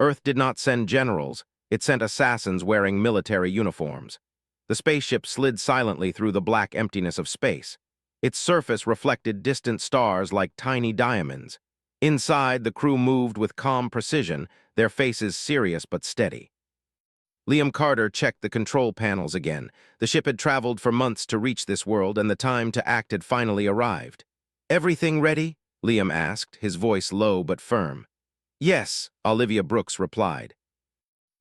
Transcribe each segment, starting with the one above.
Earth did not send generals, it sent assassins wearing military uniforms. The spaceship slid silently through the black emptiness of space. Its surface reflected distant stars like tiny diamonds. Inside, the crew moved with calm precision, their faces serious but steady. Liam Carter checked the control panels again. The ship had traveled for months to reach this world, and the time to act had finally arrived. "Everything ready?" Liam asked, his voice low but firm. "Yes," Olivia Brooks replied.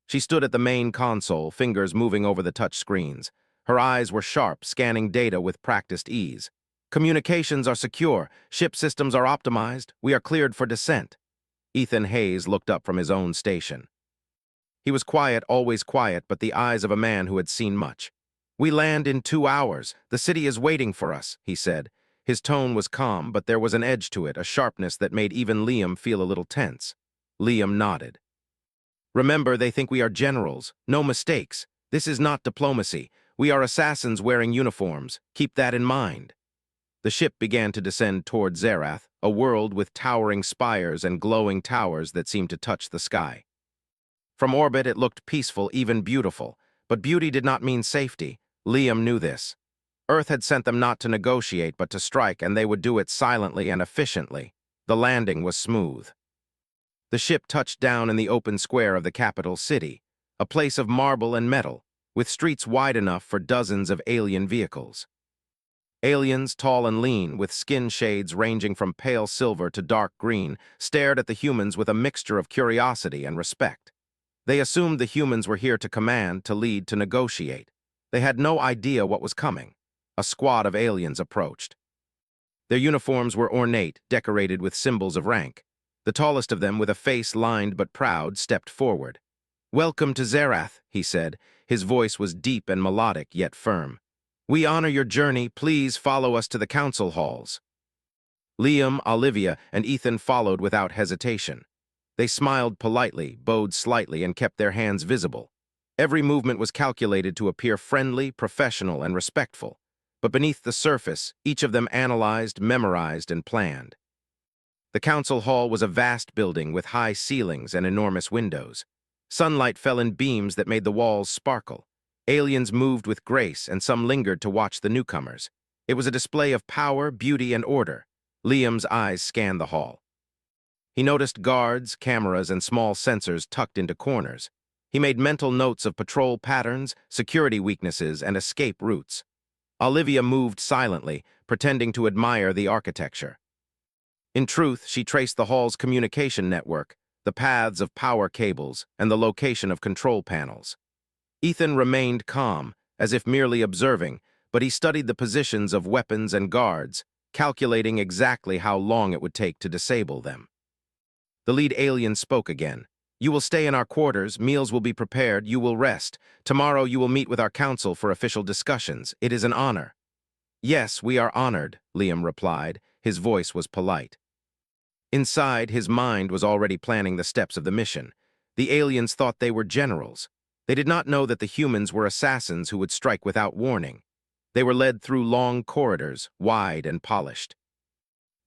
She stood at the main console, fingers moving over the touch screens. Her eyes were sharp, scanning data with practiced ease. "Communications are secure. Ship systems are optimized. We are cleared for descent." Ethan Hayes looked up from his own station. He was quiet, always quiet, but the eyes of a man who had seen much. "We land in 2 hours. The city is waiting for us," he said. His tone was calm, but there was an edge to it, a sharpness that made even Liam feel a little tense. Liam nodded. "Remember, they think we are generals. No mistakes. This is not diplomacy. We are assassins wearing uniforms. Keep that in mind." The ship began to descend toward Zerath, a world with towering spires and glowing towers that seemed to touch the sky. From orbit, it looked peaceful, even beautiful. But beauty did not mean safety. Liam knew this. Earth had sent them not to negotiate, but to strike, and they would do it silently and efficiently. The landing was smooth. The ship touched down in the open square of the capital city, a place of marble and metal, with streets wide enough for dozens of alien vehicles. Aliens, tall and lean, with skin shades ranging from pale silver to dark green, stared at the humans with a mixture of curiosity and respect. They assumed the humans were here to command, to lead, to negotiate. They had no idea what was coming. A squad of aliens approached. Their uniforms were ornate, decorated with symbols of rank. The tallest of them, with a face lined but proud, stepped forward. "Welcome to Zerath," he said. His voice was deep and melodic, yet firm. "We honor your journey. Please follow us to the council halls." Liam, Olivia, and Ethan followed without hesitation. They smiled politely, bowed slightly, and kept their hands visible. Every movement was calculated to appear friendly, professional, and respectful. But beneath the surface, each of them analyzed, memorized, and planned. The council hall was a vast building with high ceilings and enormous windows. Sunlight fell in beams that made the walls sparkle. Aliens moved with grace, and some lingered to watch the newcomers. It was a display of power, beauty, and order. Liam's eyes scanned the hall. He noticed guards, cameras, and small sensors tucked into corners. He made mental notes of patrol patterns, security weaknesses, and escape routes. Olivia moved silently, pretending to admire the architecture. In truth, she traced the hall's communication network, the paths of power cables, and the location of control panels. Ethan remained calm, as if merely observing, but he studied the positions of weapons and guards, calculating exactly how long it would take to disable them. The lead alien spoke again. "You will stay in our quarters, meals will be prepared, you will rest. Tomorrow you will meet with our council for official discussions. It is an honor." "Yes, we are honored," Liam replied. His voice was polite. Inside, his mind was already planning the steps of the mission. The aliens thought they were generals. They did not know that the humans were assassins who would strike without warning. They were led through long corridors, wide and polished.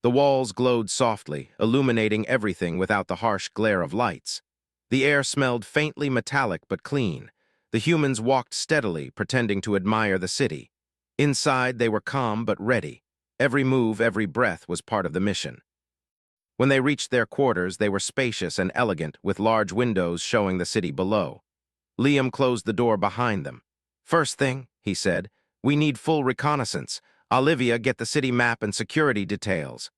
The walls glowed softly, illuminating everything without the harsh glare of lights. The air smelled faintly metallic but clean. The humans walked steadily, pretending to admire the city. Inside, they were calm but ready. Every move, every breath was part of the mission. When they reached their quarters, they were spacious and elegant, with large windows showing the city below. Liam closed the door behind them. "First thing," he said, "we need full reconnaissance. Olivia, get the city map and security details."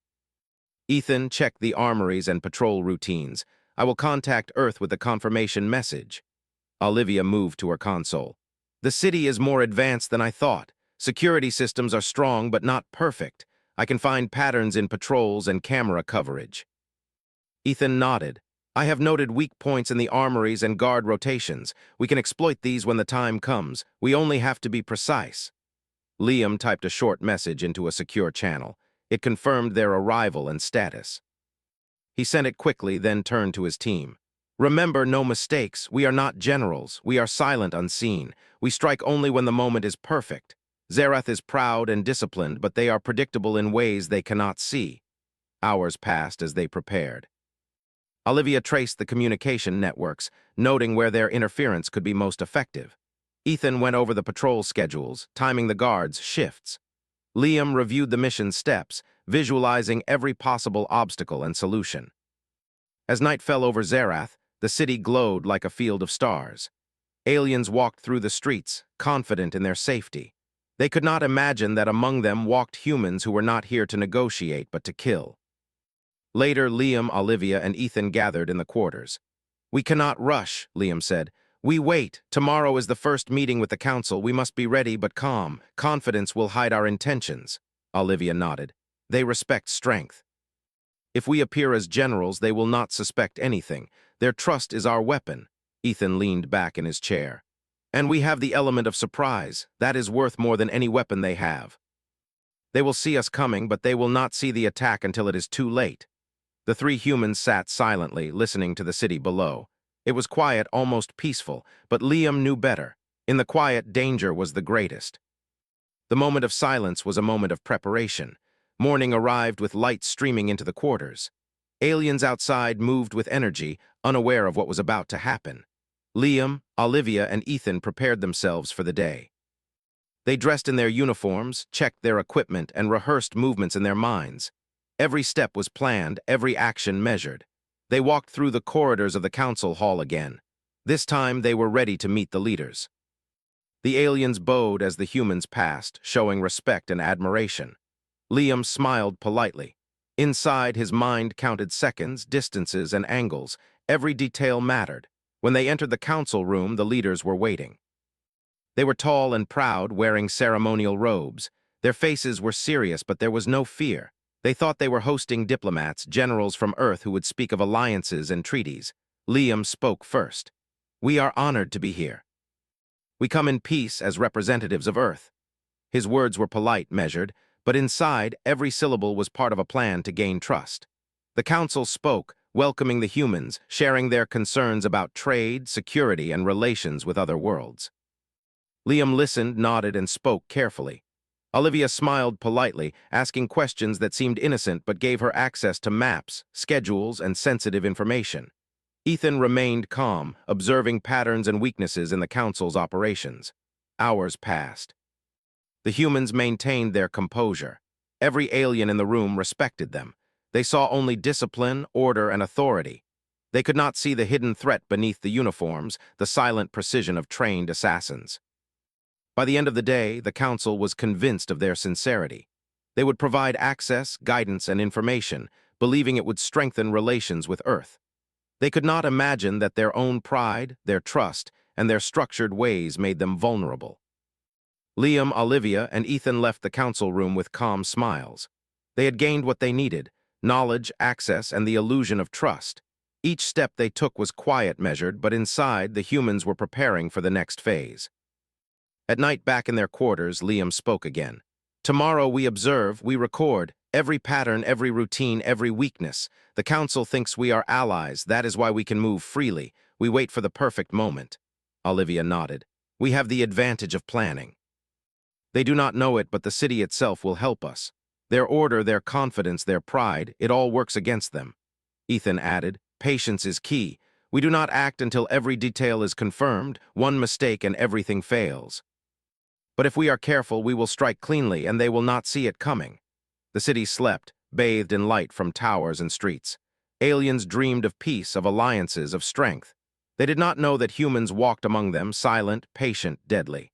Ethan, check the armories and patrol routines. I will contact Earth with the confirmation message. Olivia moved to her console. "The city is more advanced than I thought. Security systems are strong but not perfect. I can find patterns in patrols and camera coverage." Ethan nodded. "I have noted weak points in the armories and guard rotations. We can exploit these when the time comes. We only have to be precise." Liam typed a short message into a secure channel. It confirmed their arrival and status. He sent it quickly, then turned to his team. "Remember, no mistakes. We are not generals. We are silent, unseen. We strike only when the moment is perfect. Zerath is proud and disciplined, but they are predictable in ways they cannot see." Hours passed as they prepared. Olivia traced the communication networks, noting where their interference could be most effective. Ethan went over the patrol schedules, timing the guards' shifts. Liam reviewed the mission steps, visualizing every possible obstacle and solution. As night fell over Zerath, the city glowed like a field of stars. Aliens walked through the streets, confident in their safety. They could not imagine that among them walked humans who were not here to negotiate but to kill. Later, Liam, Olivia, and Ethan gathered in the quarters. "We cannot rush," Liam said. "We wait. Tomorrow is the first meeting with the council. We must be ready but calm. Confidence will hide our intentions." Olivia nodded. "They respect strength. If we appear as generals, they will not suspect anything. Their trust is our weapon." Ethan leaned back in his chair. "And we have the element of surprise. That is worth more than any weapon they have. They will see us coming, but they will not see the attack until it is too late." The three humans sat silently, listening to the city below. It was quiet, almost peaceful, but Liam knew better. In the quiet, danger was the greatest. The moment of silence was a moment of preparation. Morning arrived with light streaming into the quarters. Aliens outside moved with energy, unaware of what was about to happen. Liam, Olivia, and Ethan prepared themselves for the day. They dressed in their uniforms, checked their equipment, and rehearsed movements in their minds. Every step was planned, every action measured. They walked through the corridors of the council hall again. This time they were ready to meet the leaders. The aliens bowed as the humans passed, showing respect and admiration. Liam smiled politely. Inside, his mind counted seconds, distances, and angles. Every detail mattered. When they entered the council room, the leaders were waiting. They were tall and proud, wearing ceremonial robes. Their faces were serious, but there was no fear. They thought they were hosting diplomats, generals from Earth who would speak of alliances and treaties. Liam spoke first. "We are honored to be here. We come in peace as representatives of Earth." His words were polite, measured, but inside, every syllable was part of a plan to gain trust. The council spoke, welcoming the humans, sharing their concerns about trade, security, and relations with other worlds. Liam listened, nodded, and spoke carefully. Olivia smiled politely, asking questions that seemed innocent but gave her access to maps, schedules, and sensitive information. Ethan remained calm, observing patterns and weaknesses in the council's operations. Hours passed. The humans maintained their composure. Every alien in the room respected them. They saw only discipline, order, and authority. They could not see the hidden threat beneath the uniforms, the silent precision of trained assassins. By the end of the day, the council was convinced of their sincerity. They would provide access, guidance, and information, believing it would strengthen relations with Earth. They could not imagine that their own pride, their trust, and their structured ways made them vulnerable. Liam, Olivia, and Ethan left the council room with calm smiles. They had gained what they needed: knowledge, access, and the illusion of trust. Each step they took was quiet, measured, but inside, the humans were preparing for the next phase. At night, back in their quarters, Liam spoke again. "Tomorrow we observe, we record, every pattern, every routine, every weakness. The council thinks we are allies. That is why we can move freely. We wait for the perfect moment." Olivia nodded. "We have the advantage of planning. They do not know it, but the city itself will help us. Their order, their confidence, their pride, it all works against them." Ethan added, "Patience is key. We do not act until every detail is confirmed. One mistake and everything fails. But if we are careful, we will strike cleanly, and they will not see it coming." The city slept, bathed in light from towers and streets. Aliens dreamed of peace, of alliances, of strength. They did not know that humans walked among them, silent, patient, deadly.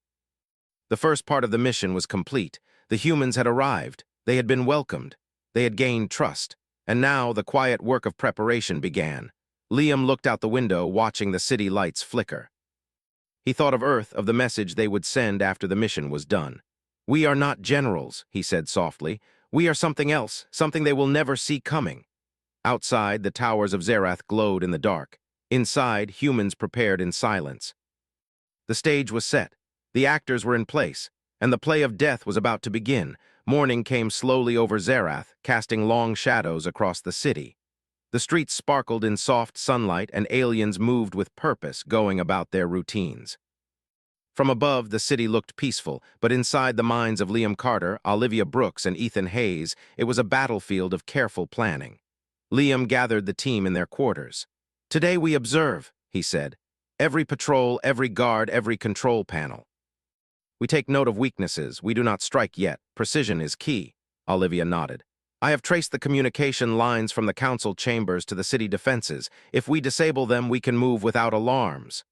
The first part of the mission was complete. The humans had arrived. They had been welcomed. They had gained trust. And now the quiet work of preparation began. Liam looked out the window, watching the city lights flicker. He thought of Earth, of the message they would send after the mission was done. "We are not generals," he said softly. "We are something else, something they will never see coming." Outside, the towers of Zerath glowed in the dark. Inside, humans prepared in silence. The stage was set. The actors were in place, and the play of death was about to begin. Morning came slowly over Zerath, casting long shadows across the city. The streets sparkled in soft sunlight, and aliens moved with purpose, going about their routines. From above, the city looked peaceful, but inside the minds of Liam Carter, Olivia Brooks, and Ethan Hayes, it was a battlefield of careful planning. Liam gathered the team in their quarters. "Today we observe," he said. "Every patrol, every guard, every control panel. We take note of weaknesses. We do not strike yet. Precision is key." Olivia nodded. "I have traced the communication lines from the council chambers to the city defenses. If we disable them, we can move without alarms."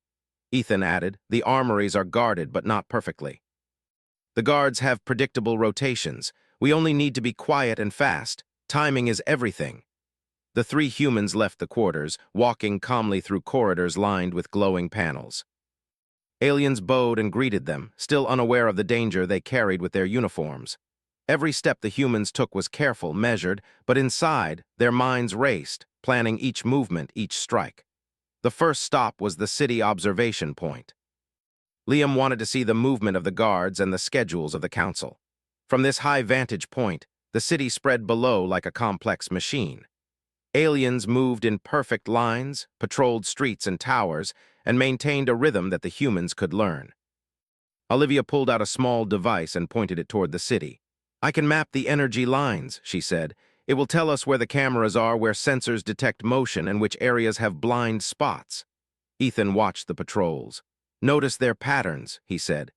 Ethan added, "The armories are guarded, but not perfectly. The guards have predictable rotations. We only need to be quiet and fast. Timing is everything." The three humans left the quarters, walking calmly through corridors lined with glowing panels. Aliens bowed and greeted them, still unaware of the danger they carried with their uniforms. Every step the humans took was careful, measured, but inside, their minds raced, planning each movement, each strike. The first stop was the city observation point. Liam wanted to see the movement of the guards and the schedules of the council. From this high vantage point, the city spread below like a complex machine. Aliens moved in perfect lines, patrolled streets and towers, and maintained a rhythm that the humans could learn. Olivia pulled out a small device and pointed it toward the city. "I can map the energy lines," she said. "It will tell us where the cameras are, where sensors detect motion, and which areas have blind spots." Ethan watched the patrols. "Notice their patterns," he said.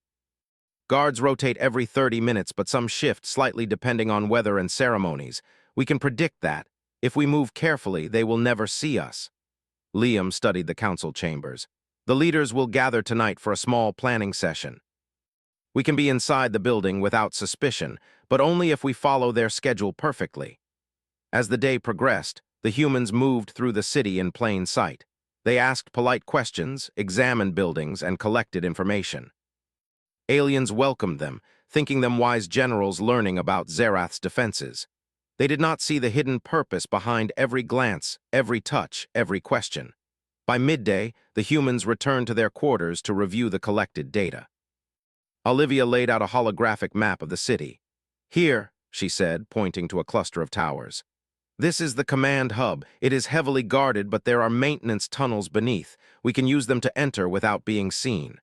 "Guards rotate every 30 minutes, but some shift slightly depending on weather and ceremonies. We can predict that. If we move carefully, they will never see us." Liam studied the council chambers. "The leaders will gather tonight for a small planning session. We can be inside the building without suspicion, but only if we follow their schedule perfectly." As the day progressed, the humans moved through the city in plain sight. They asked polite questions, examined buildings, and collected information. Aliens welcomed them, thinking them wise generals learning about Zerath's defenses. They did not see the hidden purpose behind every glance, every touch, every question. By midday, the humans returned to their quarters to review the collected data. Olivia laid out a holographic map of the city. "Here," she said, pointing to a cluster of towers. "This is the command hub. It is heavily guarded, but there are maintenance tunnels beneath. We can use them to enter without being seen."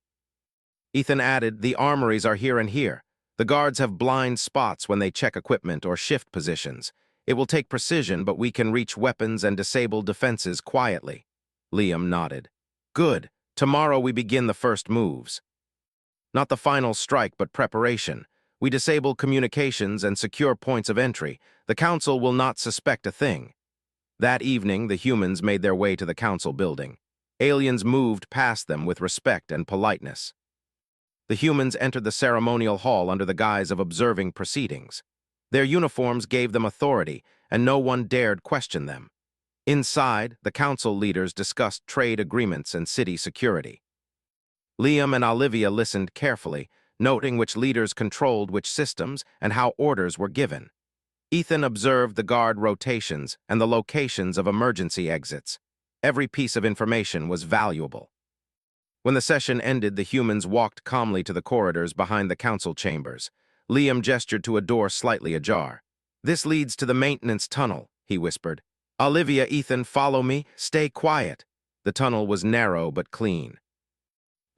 Ethan added, "The armories are here and here. The guards have blind spots when they check equipment or shift positions. It will take precision, but we can reach weapons and disable defenses quietly." Liam nodded. "Good. Tomorrow we begin the first moves. Not the final strike, but preparation. We disable communications and secure points of entry. The council will not suspect a thing." That evening, the humans made their way to the council building. Aliens moved past them with respect and politeness. The humans entered the ceremonial hall under the guise of observing proceedings. Their uniforms gave them authority, and no one dared question them. Inside, the council leaders discussed trade agreements and city security. Liam and Olivia listened carefully, noting which leaders controlled which systems and how orders were given. Ethan observed the guard rotations and the locations of emergency exits. Every piece of information was valuable. When the session ended, the humans walked calmly to the corridors behind the council chambers. Liam gestured to a door slightly ajar. "This leads to the maintenance tunnel," he whispered. "Olivia, Ethan, follow me. Stay quiet." The tunnel was narrow but clean.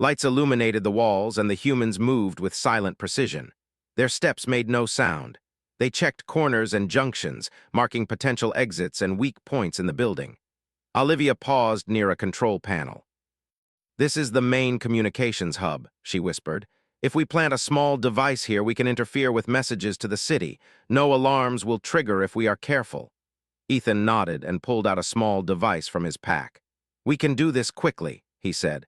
Lights illuminated the walls, and the humans moved with silent precision. Their steps made no sound. They checked corners and junctions, marking potential exits and weak points in the building. Olivia paused near a control panel. "This is the main communications hub," she whispered. "If we plant a small device here, we can interfere with messages to the city. No alarms will trigger if we are careful." Ethan nodded and pulled out a small device from his pack. "We can do this quickly," he said.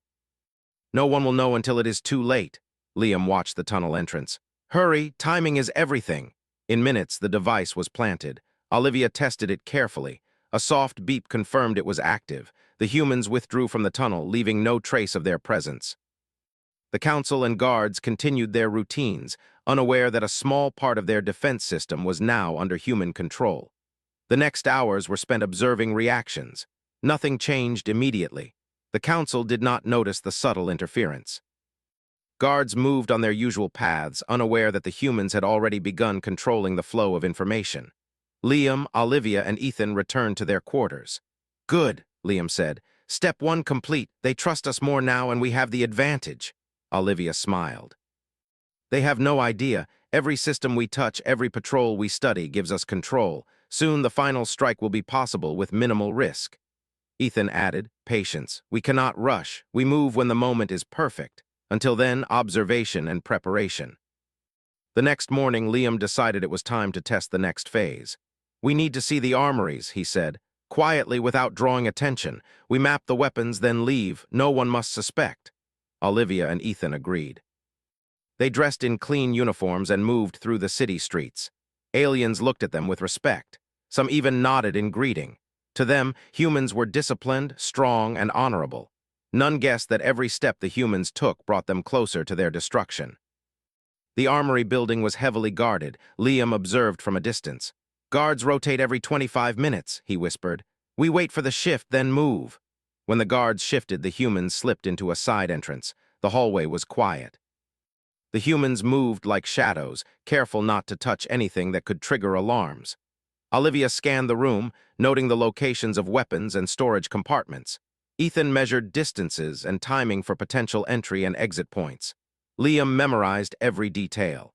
"No one will know until it is too late." Liam watched the tunnel entrance. "Hurry, timing is everything." In minutes, the device was planted. Olivia tested it carefully. A soft beep confirmed it was active. The humans withdrew from the tunnel, leaving no trace of their presence. The council and guards continued their routines, unaware that a small part of their defense system was now under human control. The next hours were spent observing reactions. Nothing changed immediately. The council did not notice the subtle interference. Guards moved on their usual paths, unaware that the humans had already begun controlling the flow of information. Liam, Olivia, and Ethan returned to their quarters. "Good," Liam said. "Step 1 complete. They trust us more now, and we have the advantage." Olivia smiled. "They have no idea. Every system we touch, every patrol we study gives us control. Soon the final strike will be possible with minimal risk. Ethan added, patience. We cannot rush. We move when the moment is perfect. Until then, observation and preparation. The next morning, Liam decided it was time to test the next phase. We need to see the armories, he said. Quietly, without drawing attention. We map the weapons, then leave. No one must suspect. Olivia and Ethan agreed. They dressed in clean uniforms and moved through the city streets. Aliens looked at them with respect. Some even nodded in greeting. To them, humans were disciplined, strong, and honorable. None guessed that every step the humans took brought them closer to their destruction. The armory building was heavily guarded, Liam observed from a distance. Guards rotate every 25 minutes, he whispered. We wait for the shift, then move. When the guards shifted, the humans slipped into a side entrance. The hallway was quiet. The humans moved like shadows, careful not to touch anything that could trigger alarms. Olivia scanned the room, noting the locations of weapons and storage compartments. Ethan measured distances and timing for potential entry and exit points. Liam memorized every detail.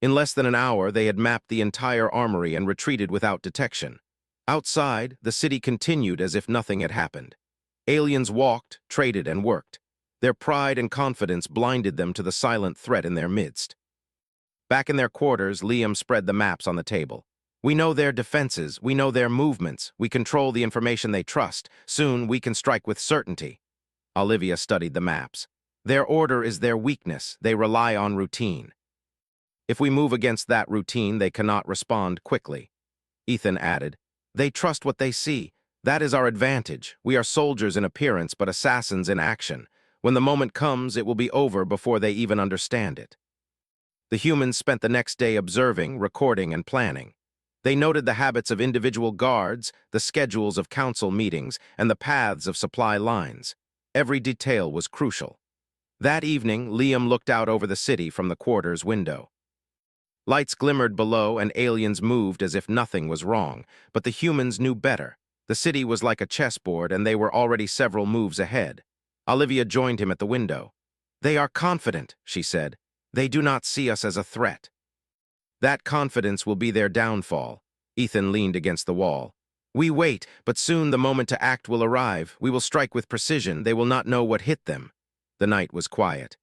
In less than an hour, they had mapped the entire armory and retreated without detection. Outside, the city continued as if nothing had happened. Aliens walked, traded, and worked. Their pride and confidence blinded them to the silent threat in their midst. Back in their quarters, Liam spread the maps on the table. We know their defenses, we know their movements, we control the information they trust. Soon, we can strike with certainty. Olivia studied the maps. Their order is their weakness, they rely on routine. If we move against that routine, they cannot respond quickly. Ethan added, they trust what they see. That is our advantage. We are soldiers in appearance, but assassins in action. When the moment comes, it will be over before they even understand it. The humans spent the next day observing, recording, and planning. They noted the habits of individual guards, the schedules of council meetings, and the paths of supply lines. Every detail was crucial. That evening, Liam looked out over the city from the quarters window. Lights glimmered below and aliens moved as if nothing was wrong, but the humans knew better. The city was like a chessboard and they were already several moves ahead. Olivia joined him at the window. They are confident, she said. They do not see us as a threat. That confidence will be their downfall. Ethan leaned against the wall. We wait, but soon the moment to act will arrive. We will strike with precision. They will not know what hit them. The night was quiet.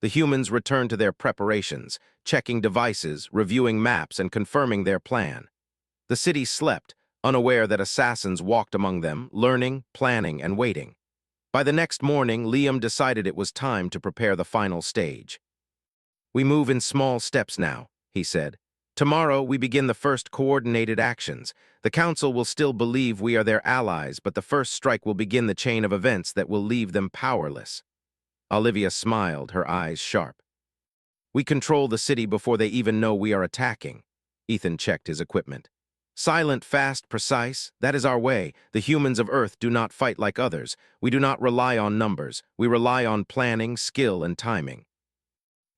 The humans returned to their preparations, checking devices, reviewing maps, and confirming their plan. The city slept, unaware that assassins walked among them, learning, planning, and waiting. By the next morning, Liam decided it was time to prepare the final stage. We move in small steps now, he said. Tomorrow, we begin the first coordinated actions. The Council will still believe we are their allies, but the first strike will begin the chain of events that will leave them powerless. Olivia smiled, her eyes sharp. We control the city before they even know we are attacking. Ethan checked his equipment. Silent, fast, precise, that is our way. The humans of Earth do not fight like others. We do not rely on numbers. We rely on planning, skill, and timing.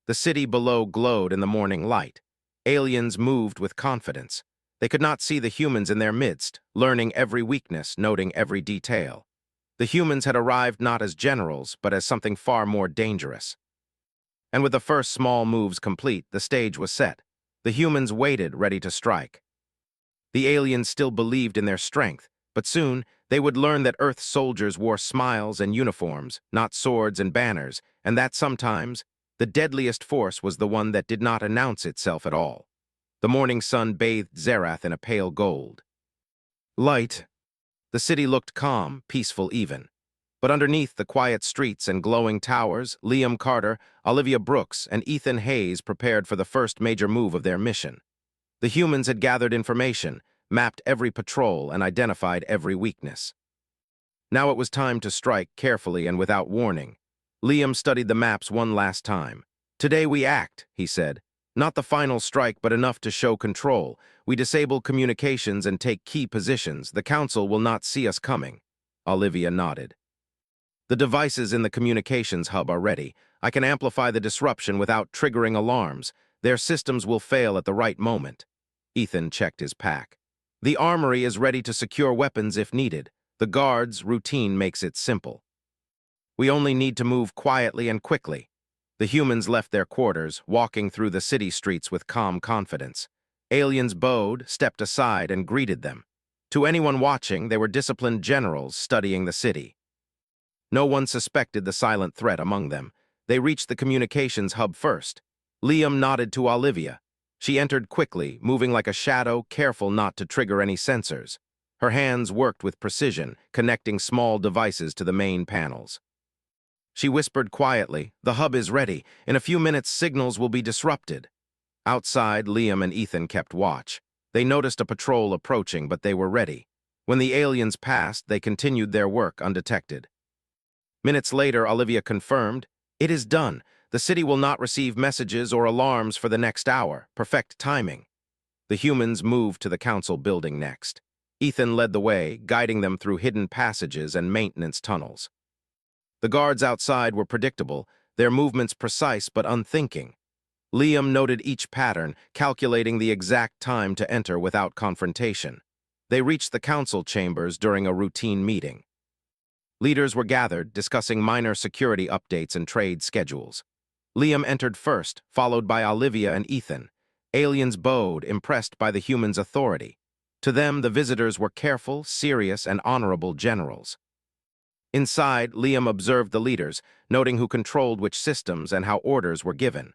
The city below glowed in the morning light. Aliens moved with confidence. They could not see the humans in their midst, learning every weakness, noting every detail. The humans had arrived not as generals, but as something far more dangerous. And with the first small moves complete, the stage was set. The humans waited, ready to strike. The aliens still believed in their strength, but soon they would learn that Earth's soldiers wore smiles and uniforms, not swords and banners, and that sometimes the deadliest force was the one that did not announce itself at all. The morning sun bathed Zerath in a pale gold. Light. The city looked calm, peaceful even. But underneath the quiet streets and glowing towers, Liam Carter, Olivia Brooks, and Ethan Hayes prepared for the first major move of their mission. The humans had gathered information, mapped every patrol, and identified every weakness. Now it was time to strike carefully and without warning. Liam studied the maps one last time. Today we act, he said. Not the final strike, but enough to show control. We disable communications and take key positions. The Council will not see us coming. Olivia nodded. The devices in the communications hub are ready. I can amplify the disruption without triggering alarms. Their systems will fail at the right moment. Ethan checked his pack. The armory is ready to secure weapons if needed. The guards' routine makes it simple. We only need to move quietly and quickly. The humans left their quarters, walking through the city streets with calm confidence. Aliens bowed, stepped aside, and greeted them. To anyone watching, they were disciplined generals studying the city. No one suspected the silent threat among them. They reached the communications hub first. Liam nodded to Olivia. She entered quickly, moving like a shadow, careful not to trigger any sensors. Her hands worked with precision, connecting small devices to the main panels. She whispered quietly, "The hub is ready. In a few minutes, signals will be disrupted." Outside, Liam and Ethan kept watch. They noticed a patrol approaching, but they were ready. When the aliens passed, they continued their work undetected. Minutes later, Olivia confirmed, "It is done. The city will not receive messages or alarms for the next hour. Perfect timing." The humans moved to the council building next. Ethan led the way, guiding them through hidden passages and maintenance tunnels. The guards outside were predictable, their movements precise but unthinking. Liam noted each pattern, calculating the exact time to enter without confrontation. They reached the council chambers during a routine meeting. Leaders were gathered, discussing minor security updates and trade schedules. Liam entered first, followed by Olivia and Ethan. Aliens bowed, impressed by the humans' authority. To them, the visitors were careful, serious, and honorable generals. Inside, Liam observed the leaders, noting who controlled which systems and how orders were given.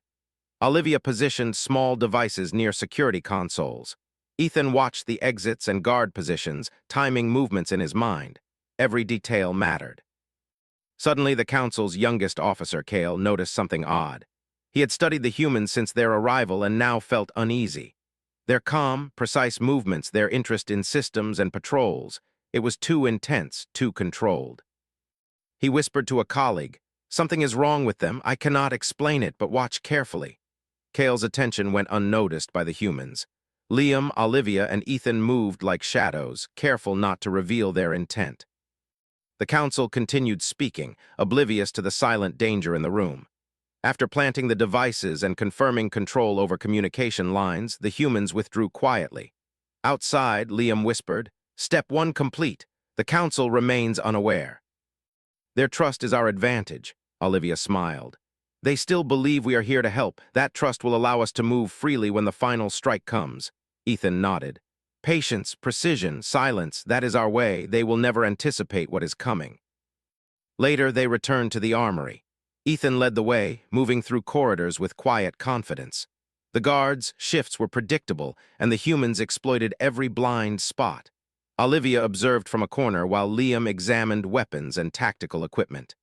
Olivia positioned small devices near security consoles. Ethan watched the exits and guard positions, timing movements in his mind. Every detail mattered. Suddenly, the council's youngest officer, Kale, noticed something odd. He had studied the humans since their arrival and now felt uneasy. Their calm, precise movements, their interest in systems and patrols, it was too intense, too controlled. He whispered to a colleague, "Something is wrong with them. I cannot explain it, but watch carefully." Kale's attention went unnoticed by the humans. Liam, Olivia, and Ethan moved like shadows, careful not to reveal their intent. The council continued speaking, oblivious to the silent danger in the room. After planting the devices and confirming control over communication lines, the humans withdrew quietly. Outside, Liam whispered, "Step 1 complete. The council remains unaware." "Their trust is our advantage," Olivia smiled. "They still believe we are here to help. That trust will allow us to move freely when the final strike comes." Ethan nodded. "Patience, precision, silence, that is our way. They will never anticipate what is coming." Later, they returned to the armory. Ethan led the way, moving through corridors with quiet confidence. The guards' shifts were predictable, and the humans exploited every blind spot. Olivia observed from a corner while Liam examined weapons and tactical equipment.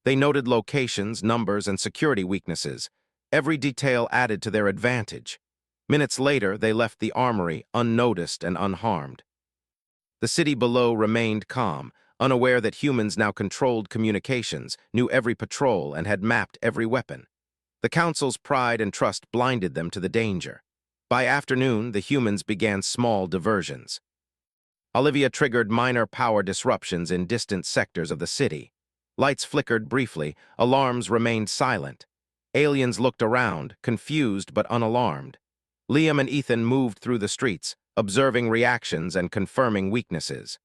They noted locations, numbers, and security weaknesses. Every detail added to their advantage. Minutes later, they left the armory unnoticed and unharmed. The city below remained calm, unaware that humans now controlled communications, knew every patrol, and had mapped every weapon. The council's pride and trust blinded them to the danger. By afternoon, the humans began small diversions. Olivia triggered minor power disruptions in distant sectors of the city. Lights flickered briefly, alarms remained silent. Aliens looked around, confused but unalarmed. Liam and Ethan moved through the streets, observing reactions and confirming weaknesses.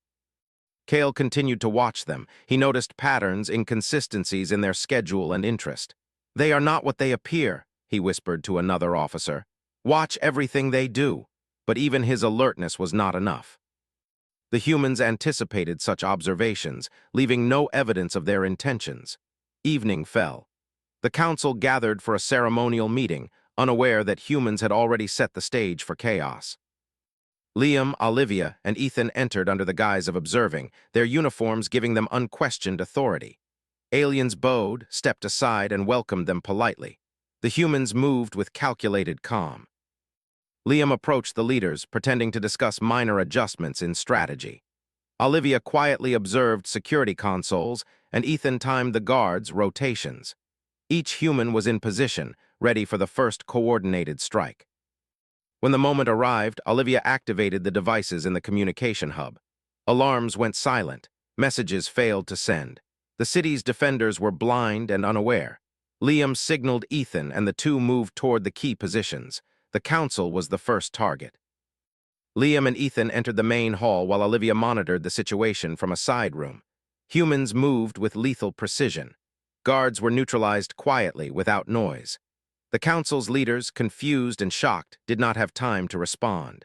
Kale continued to watch them. He noticed patterns, inconsistencies in their schedule and interest. "They are not what they appear," he whispered to another officer. "Watch everything they do." But even his alertness was not enough. The humans anticipated such observations, leaving no evidence of their intentions. Evening fell. The council gathered for a ceremonial meeting, unaware that humans had already set the stage for chaos. Liam, Olivia, and Ethan entered under the guise of observing, their uniforms giving them unquestioned authority. Aliens bowed, stepped aside, and welcomed them politely. The humans moved with calculated calm. Liam approached the leaders, pretending to discuss minor adjustments in strategy. Olivia quietly observed security consoles, and Ethan timed the guards' rotations. Each human was in position, ready for the first coordinated strike. When the moment arrived, Olivia activated the devices in the communication hub. Alarms went silent. Messages failed to send. The city's defenders were blind and unaware. Liam signaled Ethan, and the two moved toward the key positions. The council was the first target. Liam and Ethan entered the main hall while Olivia monitored the situation from a side room. Humans moved with lethal precision. Guards were neutralized quietly, without noise. The council's leaders, confused and shocked, did not have time to respond.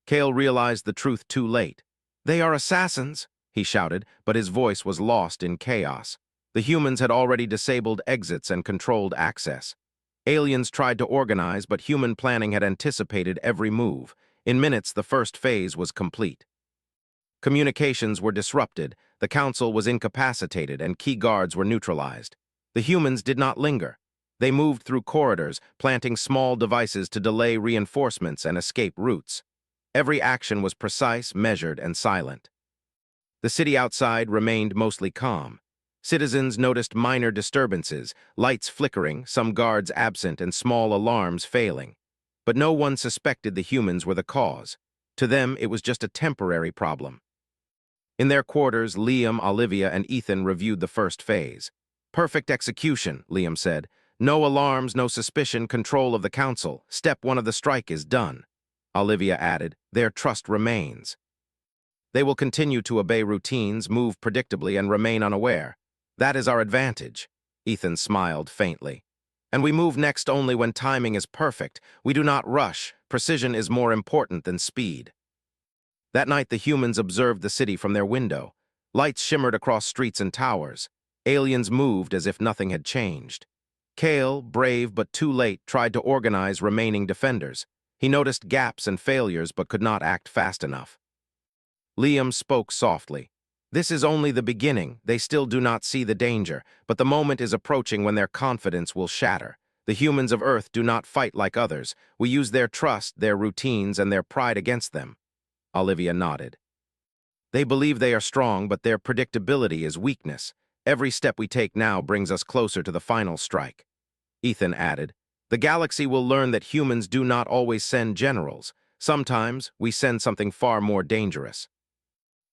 Kale realized the truth too late. "They are assassins," he shouted, but his voice was lost in chaos. The humans had already disabled exits and controlled access. Aliens tried to organize, but human planning had anticipated every move. In minutes, the first phase was complete. Communications were disrupted, the council was incapacitated, and key guards were neutralized. The humans did not linger. They moved through corridors, planting small devices to delay reinforcements and escape routes. Every action was precise, measured, and silent. The city outside remained mostly calm. Citizens noticed minor disturbances, lights flickering, some guards absent, and small alarms failing. But no one suspected the humans were the cause. To them, it was just a temporary problem. In their quarters, Liam, Olivia, and Ethan reviewed the first phase. "Perfect execution," Liam said. "No alarms, no suspicion, control of the council. Step 1 of the strike is done." Olivia added, "Their trust remains. They will continue to obey routines, move predictably, and remain unaware. That is our advantage." Ethan smiled faintly. "And we move next only when timing is perfect. We do not rush. Precision is more important than speed." That night, the humans observed the city from their window. Lights shimmered across streets and towers. Aliens moved as if nothing had changed. Kale, brave but too late, tried to organize remaining defenders. He noticed gaps and failures but could not act fast enough. Liam spoke softly. "This is only the beginning. They still do not see the danger, but the moment is approaching when their confidence will shatter. The humans of Earth do not fight like others. We use their trust, their routines, and their pride against them." Olivia nodded. "They believe they are strong, but their predictability is weakness. Every step we take now brings us closer to the final strike." Ethan added, "The galaxy will learn that humans do not always send generals. Sometimes we send something far more dangerous.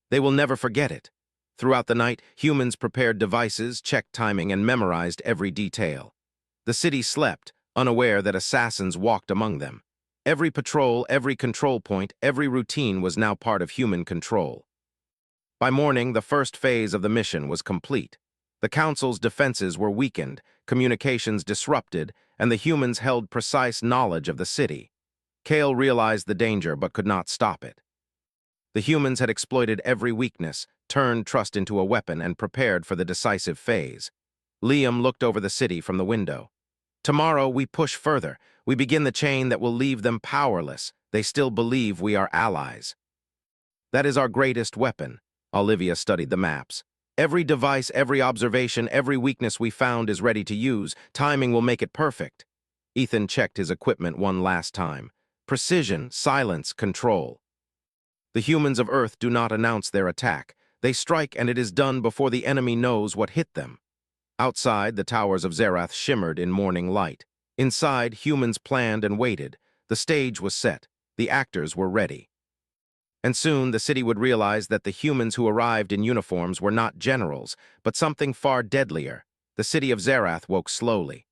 They will never forget it." Throughout the night, humans prepared devices, checked timing, and memorized every detail. The city slept, unaware that assassins walked among them. Every patrol, every control point, every routine was now part of human control. By morning, the first phase of the mission was complete. The Council's defenses were weakened, communications disrupted, and the humans held precise knowledge of the city. Kale realized the danger but could not stop it. The humans had exploited every weakness, turned trust into a weapon, and prepared for the decisive phase. Liam looked over the city from the window. "Tomorrow we push further. We begin the chain that will leave them powerless. They still believe we are allies. That is our greatest weapon." Olivia studied the maps. "Every device, every observation, every weakness we found is ready to use. Timing will make it perfect." Ethan checked his equipment one last time. Precision, silence, control. The humans of Earth do not announce their attack. They strike, and it is done before the enemy knows what hit them. Outside, the towers of Zerath shimmered in morning light. Inside, humans planned and waited. The stage was set. The actors were ready. And soon, the city would realize that the humans who arrived in uniforms were not generals, but something far deadlier. The city of Zerath woke slowly.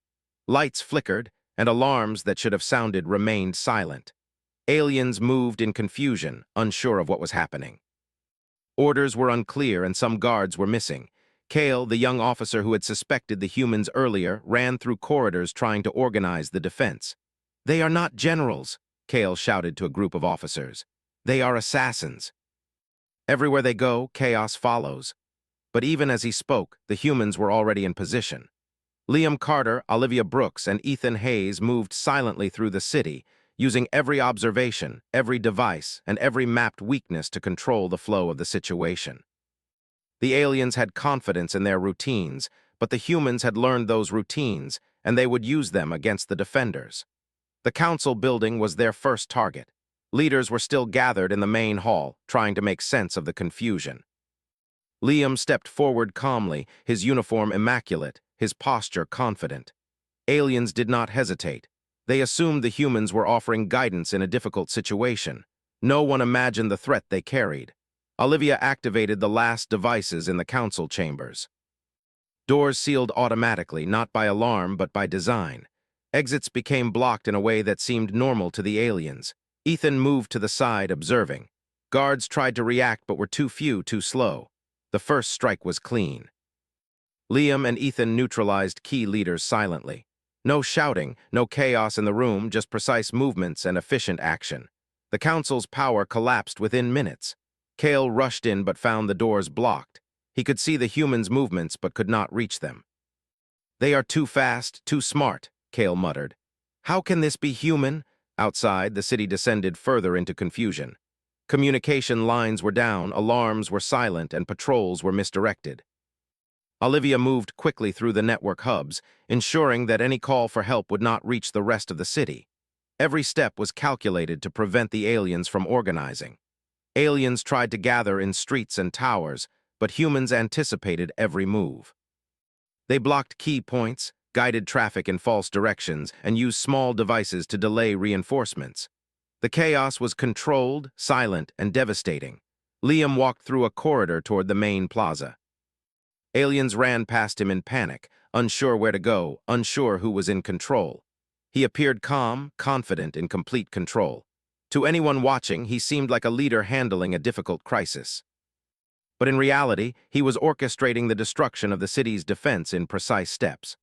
Lights flickered, and alarms that should have sounded remained silent. Aliens moved in confusion, unsure of what was happening. Orders were unclear, and some guards were missing. Kale, the young officer who had suspected the humans earlier, ran through corridors trying to organize the defense. "They are not generals," Kale shouted to a group of officers. "They are assassins." Everywhere they go, chaos follows. But even as he spoke, the humans were already in position. Liam Carter, Olivia Brooks, and Ethan Hayes moved silently through the city, using every observation, every device, and every mapped weakness to control the flow of the situation. The aliens had confidence in their routines, but the humans had learned those routines, and they would use them against the defenders. The council building was their first target. Leaders were still gathered in the main hall, trying to make sense of the confusion. Liam stepped forward calmly, his uniform immaculate, his posture confident. Aliens did not hesitate. They assumed the humans were offering guidance in a difficult situation. No one imagined the threat they carried. Olivia activated the last devices in the council chambers. Doors sealed automatically, not by alarm but by design. Exits became blocked in a way that seemed normal to the aliens. Ethan moved to the side, observing. Guards tried to react but were too few, too slow. The first strike was clean. Liam and Ethan neutralized key leaders silently. No shouting, no chaos in the room, just precise movements and efficient action. The council's power collapsed within minutes. Kale rushed in but found the doors blocked. He could see the humans' movements but could not reach them. "They are too fast, too smart," Kale muttered. "How can this be human?" Outside, the city descended further into confusion. Communication lines were down, alarms were silent, and patrols were misdirected. Olivia moved quickly through the network hubs, ensuring that any call for help would not reach the rest of the city. Every step was calculated to prevent the aliens from organizing. Aliens tried to gather in streets and towers, but humans anticipated every move. They blocked key points, guided traffic in false directions, and used small devices to delay reinforcements. The chaos was controlled, silent, and devastating. Liam walked through a corridor toward the main plaza. Aliens ran past him in panic, unsure where to go, unsure who was in control. He appeared calm, confident, in complete control. To anyone watching, he seemed like a leader handling a difficult crisis. But in reality, he was orchestrating the destruction of the city's defense in precise steps.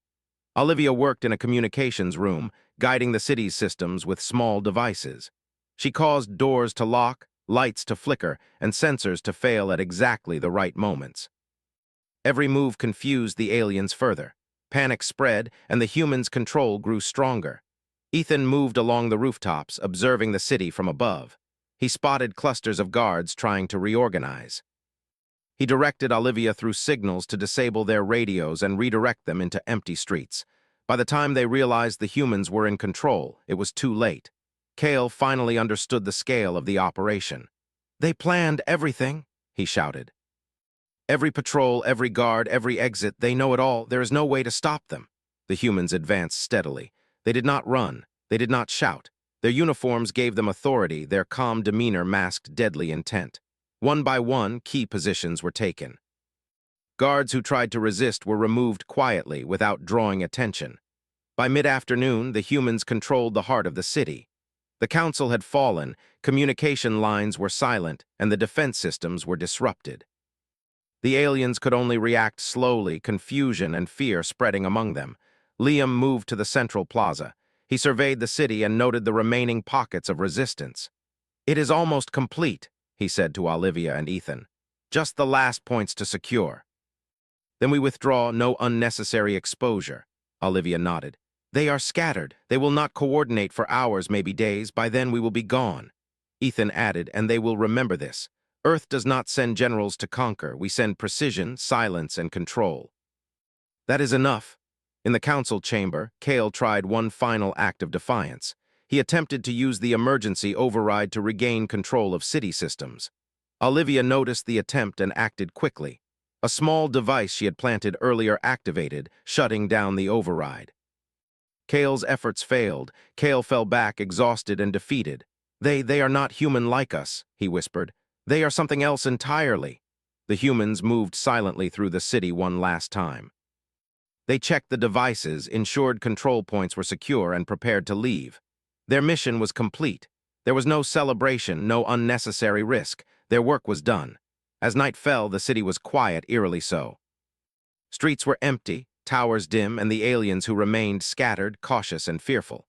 Olivia worked in a communications room, guiding the city's systems with small devices. She caused doors to lock, lights to flicker, and sensors to fail at exactly the right moments. Every move confused the aliens further. Panic spread, and the humans' control grew stronger. Ethan moved along the rooftops, observing the city from above. He spotted clusters of guards trying to reorganize. He directed Olivia through signals to disable their radios and redirect them into empty streets. By the time they realized the humans were in control, it was too late. Kale finally understood the scale of the operation. "They planned everything," he shouted. "Every patrol, every guard, every exit, they know it all. There is no way to stop them." The humans advanced steadily. They did not run. They did not shout. Their uniforms gave them authority. Their calm demeanor masked deadly intent. One by one, key positions were taken. Guards who tried to resist were removed quietly without drawing attention. By mid-afternoon, the humans controlled the heart of the city. The council had fallen, communication lines were silent, and the defense systems were disrupted. The aliens could only react slowly, confusion and fear spreading among them. Liam moved to the central plaza. He surveyed the city and noted the remaining pockets of resistance. "It is almost complete," he said to Olivia and Ethan. "Just the last points to secure." "Then we withdraw, no unnecessary exposure," Olivia nodded. "They are scattered. They will not coordinate for hours, maybe days. By then we will be gone." Ethan added, "And they will remember this. Earth does not send generals to conquer. We send precision, silence, and control." "That is enough." In the council chamber, Kale tried one final act of defiance. He attempted to use the emergency override to regain control of city systems. Olivia noticed the attempt and acted quickly. A small device she had planted earlier activated, shutting down the override. Kale's efforts failed. Kale fell back, exhausted and defeated. They are not human like us," he whispered. "They are something else entirely." The humans moved silently through the city one last time. They checked the devices, ensured control points were secure, and prepared to leave. Their mission was complete. There was no celebration, no unnecessary risk. Their work was done. As night fell, the city was quiet, eerily so. Streets were empty, towers dim, and the aliens who remained scattered, cautious, and fearful.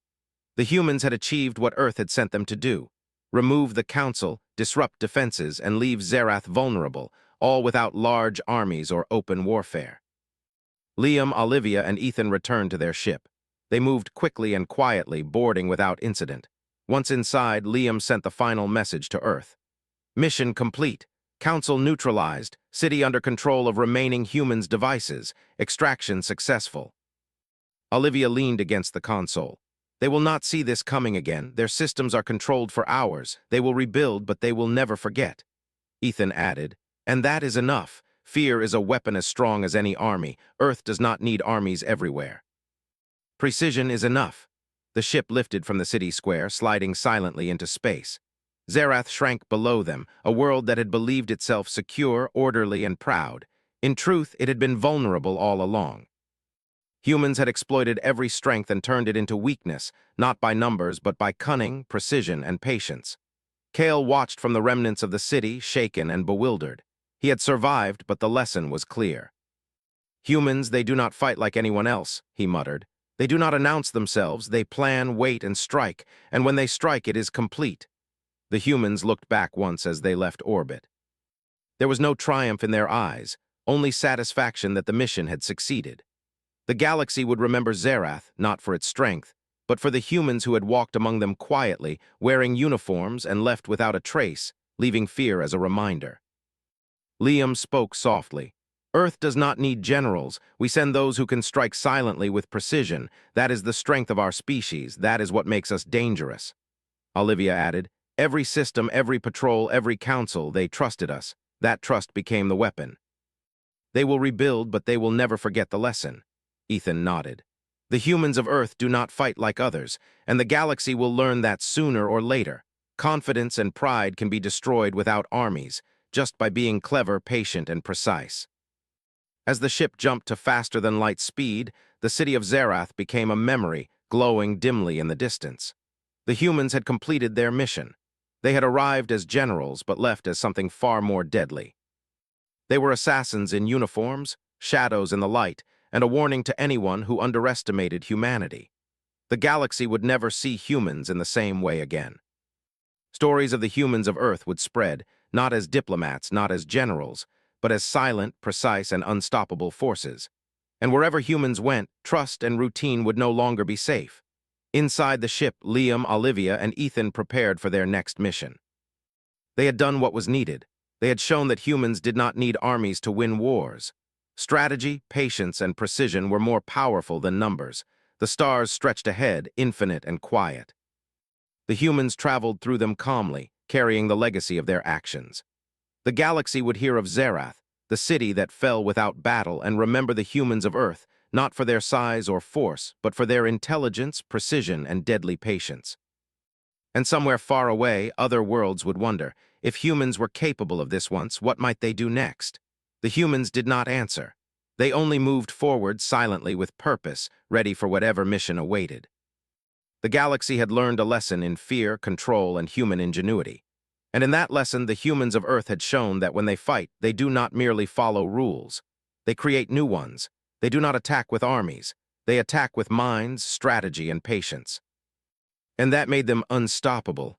The humans had achieved what Earth had sent them to do: remove the council, disrupt defenses, and leave Zerath vulnerable, all without large armies or open warfare. Liam, Olivia, and Ethan returned to their ship. They moved quickly and quietly, boarding without incident. Once inside, Liam sent the final message to Earth. "Mission complete. Council neutralized. City under control of remaining humans' devices. Extraction successful." Olivia leaned against the console. "They will not see this coming again. Their systems are controlled for hours. They will rebuild, but they will never forget." Ethan added, "And that is enough. Fear is a weapon as strong as any army. Earth does not need armies everywhere. Precision is enough." The ship lifted from the city square, sliding silently into space. Zerath shrank below them, a world that had believed itself secure, orderly, and proud. In truth, it had been vulnerable all along. Humans had exploited every strength and turned it into weakness, not by numbers, but by cunning, precision, and patience. Kale watched from the remnants of the city, shaken and bewildered. He had survived, but the lesson was clear. "Humans, they do not fight like anyone else," he muttered. They do not announce themselves, they plan, wait, and strike, and when they strike, it is complete. The humans looked back once as they left orbit. There was no triumph in their eyes, only satisfaction that the mission had succeeded. The galaxy would remember Zerath, not for its strength, but for the humans who had walked among them quietly, wearing uniforms and left without a trace, leaving fear as a reminder. Liam spoke softly. Earth does not need generals. We send those who can strike silently with precision. That is the strength of our species. That is what makes us dangerous. Olivia added, every system, every patrol, every council, they trusted us. That trust became the weapon. They will rebuild, but they will never forget the lesson. Ethan nodded. The humans of Earth do not fight like others, and the galaxy will learn that sooner or later. Confidence and pride can be destroyed without armies, just by being clever, patient, and precise. As the ship jumped to faster-than-light speed, the city of Zerath became a memory, glowing dimly in the distance. The humans had completed their mission. They had arrived as generals, but left as something far more deadly. They were assassins in uniforms, shadows in the light, and a warning to anyone who underestimated humanity. The galaxy would never see humans in the same way again. Stories of the humans of Earth would spread, not as diplomats, not as generals, but as silent, precise, and unstoppable forces. And wherever humans went, trust and routine would no longer be safe. Inside the ship, Liam, Olivia, and Ethan prepared for their next mission. They had done what was needed. They had shown that humans did not need armies to win wars. Strategy, patience, and precision were more powerful than numbers. The stars stretched ahead, infinite and quiet. The humans traveled through them calmly, carrying the legacy of their actions. The galaxy would hear of Zerath, the city that fell without battle, and remember the humans of Earth, not for their size or force, but for their intelligence, precision, and deadly patience. And somewhere far away, other worlds would wonder, if humans were capable of this once, what might they do next? The humans did not answer. They only moved forward silently with purpose, ready for whatever mission awaited. The galaxy had learned a lesson in fear, control, and human ingenuity. And in that lesson, the humans of Earth had shown that when they fight, they do not merely follow rules. They create new ones. They do not attack with armies. They attack with minds, strategy, and patience. And that made them unstoppable,